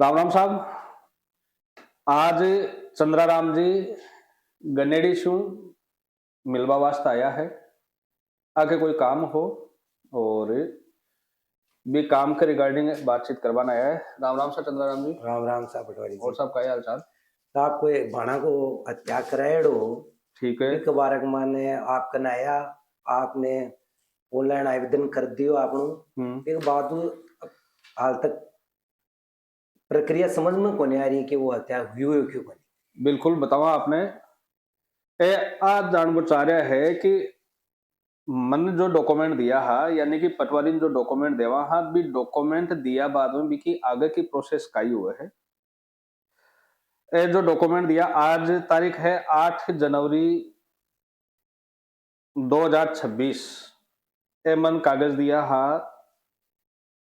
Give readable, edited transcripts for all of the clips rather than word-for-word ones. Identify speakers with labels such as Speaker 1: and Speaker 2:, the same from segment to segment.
Speaker 1: राम राम साहब। आज चंद्राराम जी गनेड़ी शू मिलवा वास्ते आया है। आगे कोई काम हो और भी काम के रिगार्डिंग बातचीत करवाना आया है। राम राम सर चंद्राराम जी।
Speaker 2: राम राम साहब पटवारी जी।
Speaker 1: और सब का हाल चाल?
Speaker 2: साहब कोई भाणा को हत्या कराएड़ो
Speaker 1: ठीक है।
Speaker 2: एक बार माने आप कनाया आपने ऑनलाइन आवेदन कर दियो आपनु एक बात हाल तक प्रक्रिया समझ में कोनी आ रही कि वो हत्या हुई हो क्यों कोनी।
Speaker 1: बिल्कुल बताओ आपने आज जानवर चाह रहा है कि मन जो डॉक्यूमेंट दिया है यानी कि पटवारी ने जो डॉक्यूमेंट देवा हा भी डॉक्यूमेंट दिया बाद में भी की आगे की प्रोसेस काई हुआ है। ए जो डॉक्यूमेंट दिया आज तारीख है 8 जनवरी 2026। ए मन कागज दिया हा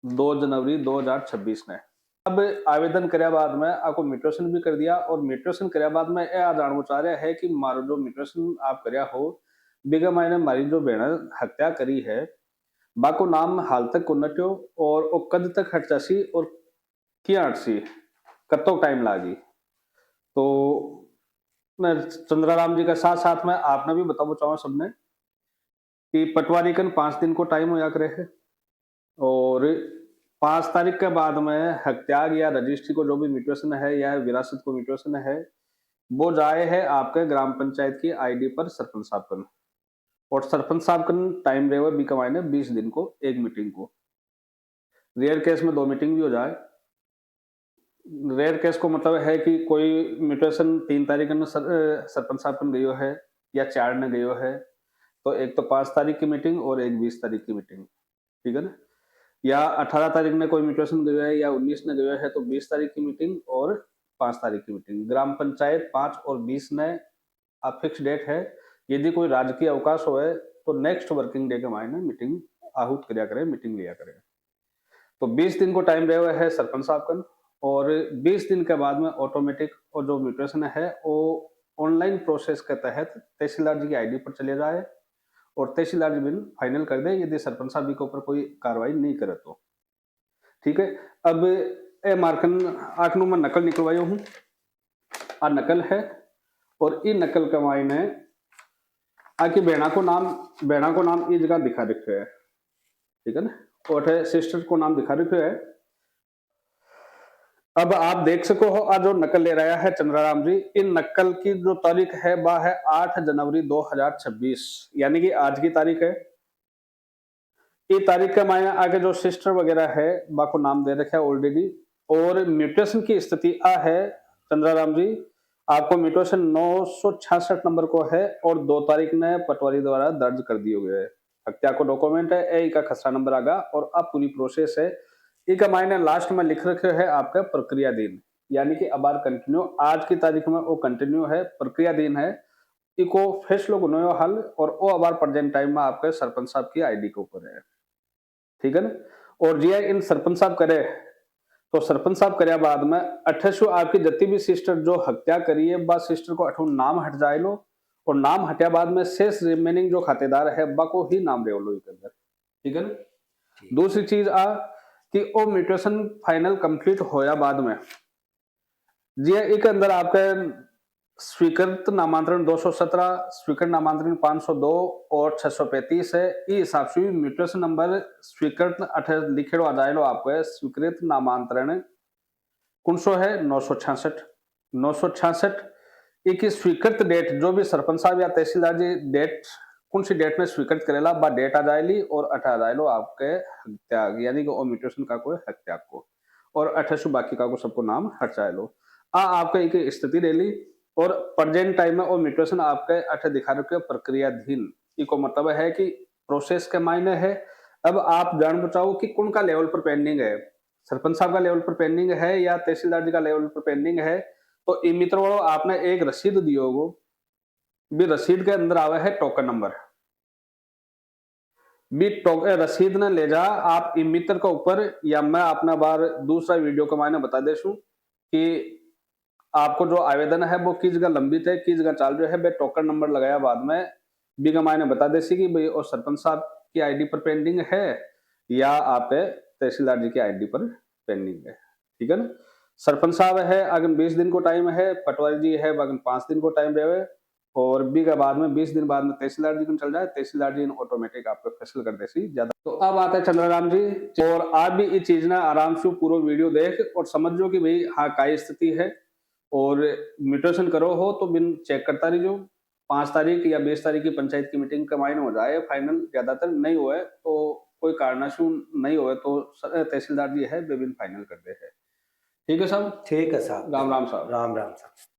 Speaker 1: 2 जनवरी 2026 ने। अब आवेदन कर्या बाद में आपको म्यूटेशन भी कर दिया और म्यूटेशन कर्या बाद में ए आ जानवो चाह रहा है कि मारो जो म्यूटेशन आप कर्या हो बिगा मायने मारी जो बेण हत्या करी है बाको नाम हाल तक को नट्यो और ओ कद तक हट जासी और क्या हटसी कतो टाइम लागी। तो मैं चंद्राराम जी के साथ साथ में आपने भी बताओ चाहूँ सबने कि पटवारी कन 5 दिन को टाइम होया करे है और 5 तारीख के बाद में हत्या या रजिस्ट्री को जो भी म्यूटेशन है या विरासत को म्यूटेशन है वो जाए है आपके ग्राम पंचायत की आईडी पर सरपंच साहब कन और सरपंच साहब कन टाइम रहे हुए भी कमाए ने 20 दिन को एक मीटिंग को। रेयर केस में 2 मीटिंग भी हो जाए। रेयर केस को मतलब है कि कोई म्यूटेशन 3 तारीख में सरपंच साहब कन गयो है या 4 ने गयो है तो एक तो 5 तारीख की मीटिंग और एक 20 तारीख की मीटिंग, ठीक है ना। या 18 तारीख ने कोई म्यूटेशन गयो है या 19 ने गयो है तो 20 तारीख की मीटिंग और 5 तारीख की मीटिंग। ग्राम पंचायत 5 और 20 ने अब फिक्स डेट है। यदि कोई राजकीय अवकाश हो तो नेक्स्ट वर्किंग डे के मायने मीटिंग आहूत कर्या करे मीटिंग लिया करे। तो 20 दिन को टाइम रहे हुए है सरपंच साहब का और 20 दिन के बाद में ऑटोमेटिक और जो म्यूटेशन है वो ऑनलाइन प्रोसेस के तहत तहसीलदार जी की आईडी पर चले जाए और तहसीलदार जी बिल फाइनल कर दे यदि सरपंच साहब के ऊपर कोई कार्रवाई नहीं करे तो, ठीक है। अब ए मार्कन आखनू में नकल निकलवायो हूं आ नकल है और ई नकल के मायने आकी बेणा को नाम ई जगह दिखा रखे है, ठीक है ना। और सिस्टर को नाम दिखा रखे है। अब आप देख सको हो आज जो नकल ले रहा है चंद्राराम जी इन नकल की जो तारीख है वह है 8 जनवरी 2026 यानी कि आज की तारीख है। ये तारीख के मायने आगे जो सिस्टर वगैरह है बाको नाम दे रखा है ऑलरेडी और म्यूटेशन की स्थिति आ है चंद्राराम जी आपको म्यूटेशन 966 नंबर को है और 2 तारीख ने पटवारी द्वारा दर्ज कर दिए हुए है। हत्या को डॉक्यूमेंट है ए का खसरा नंबर आगा और अब पूरी प्रोसेस है। एक मायने लास्ट में लिख रखे है आपका प्रक्रियाधीन यानी कि अब कंटिन्यू आज की तारीख में वो कंटिन्यू है प्रक्रियाधीन है। इको फैसलो गुनो हल और वो अब प्रेजेंट टाइम में आपके सरपंच साहब की आईडी के ऊपर है, ठीक है ना। और जी इन सरपंच साहब करे तो सरपंच साहब कर्या बाद में 28 आपकी जति भी सिस्टर जो हत्या करी है बा सिस्टर को 8 नाम हट जाए लो और नाम हटिया बाद में शेष रिमेनिंग जो खातेदार है बा को ही नाम रेव लो अंदर, ठीक है ना। दूसरी चीज आ कि वो म्यूटेशन फाइनल कंप्लीट होया बाद में जी एक अंदर आपके स्वीकृत नामांतरण 217 स्वीकृत नामांतरण 502 और 635 है इस हिसाब से म्यूटेशन नंबर स्वीकृत लिखे आ जाए लो आपको स्वीकृत नामांतरण कौन सो है 966 एक स्वीकृत डेट जो भी सरपंच साहब या तहसीलदार जी डेट कौन सी डेट में स्वीकृत करेला बा डेट आ जाएली और 8 जाए लो आपके हत्या यानी कि म्यूटेशन का कोई हत्या को और 28 बाकी का को सबको नाम हट जाए लो आपके एक स्थिति ले ली और प्रेजेंट टाइम में वो म्यूटेशन आपके 8 दिखा रखे प्रक्रियाधीन इको मतलब है कि प्रोसेस के मायने है। अब आप जान बचाओ कि कौन का लेवल पर पेंडिंग है सरपंच साहब का लेवल पर पेंडिंग है या तहसीलदार जी का लेवल पर पेंडिंग है तो मित्र वालों आपने एक रसीद दियो हो भी रसीद के अंदर आवे है टोकन नंबर भी रसीद ने ले जा आप मित्र के ऊपर या मैं अपना बार दूसरा वीडियो के मायने बता देशू कि आपको जो आवेदन है वो किस जगह लंबित है किस जगह चाल रहा है बे टोकन नंबर लगाया बाद में बीगा मायने बता देसी कि भाई और सरपंच साहब की आईडी पर पेंडिंग है या आप तहसीलदार जी की आईडी पर पेंडिंग है, ठीक है ना। सरपंच साहब है अगर 20 दिन को टाइम है, पटवारी जी है अगर 5 दिन को टाइम रहे, और बी के बाद में 20 दिन बाद में तहसीलदार जी को चल जाए, तहसीलदार जी ऑटोमेटिक आपको फैसल कर देसी ज्यादा। तो अब आता है चंद्राराम जी, और आप भी इस चीज ना आराम से पूरा वीडियो देख और समझो कि भाई हाँ काय स्थिति है, और म्यूटेशन करो हो तो बिन चेक करता रहियो। 5 तारीख या 20 तारीख की पंचायत की मीटिंग का मायने हो जाए फाइनल, ज्यादातर नहीं हुआ है तो कोई कारणशु नहीं हुआ तो तहसीलदार जी है बेबिन फाइनल कर दे है। ठीक है साहब।
Speaker 2: ठीक है साहब,
Speaker 1: राम राम साहब।
Speaker 2: राम राम साहब।